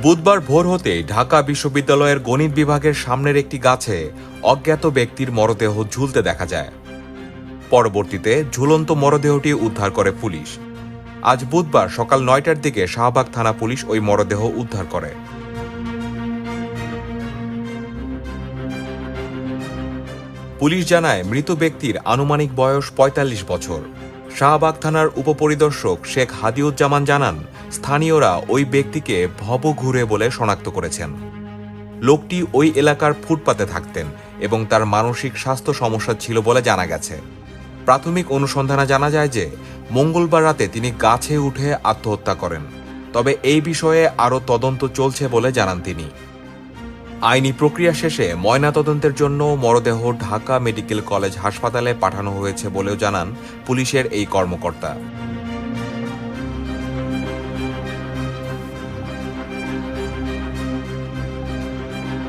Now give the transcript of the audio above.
বুধবার ভোর হতেই ঢাকা বিশ্ববিদ্যালয়ের গণিত বিভাগের সামনের একটি গাছে অজ্ঞাত ব্যক্তির মরদেহ ঝুলতে দেখা যায়। পরবর্তীতে ঝুলন্ত মরদেহটি উদ্ধার করে পুলিশ। আজ বুধবার সকাল ৯টার দিকে শাহবাগ থানা পুলিশ ওই মরদেহ উদ্ধার করে। পুলিশ জানায়, মৃত ব্যক্তির আনুমানিক বয়স ৪৫ বছর। শাহবাগ থানার উপপরিদর্শক শেখ হাদিউজ্জামান জানান, স্থানীয়রা ওই ব্যক্তিকে ভবঘুরে বলে শনাক্ত করেছেন। লোকটি ওই এলাকার ফুটপাতে থাকতেন এবং তার মানসিক স্বাস্থ্য সমস্যা ছিল বলে জানা গেছে। প্রাথমিক অনুসন্ধানে জানা যায় যে মঙ্গলবার রাতে তিনি গাছে উঠে আত্মহত্যা করেন। তবে এই বিষয়ে আরও তদন্ত চলছে বলে জানান তিনি। আইনি প্রক্রিয়া শেষে ময়নাতদন্তের জন্য মরদেহ ঢাকা মেডিকেল কলেজ হাসপাতালে পাঠানো হয়েছে বলেও জানান পুলিশের এই কর্মকর্তা।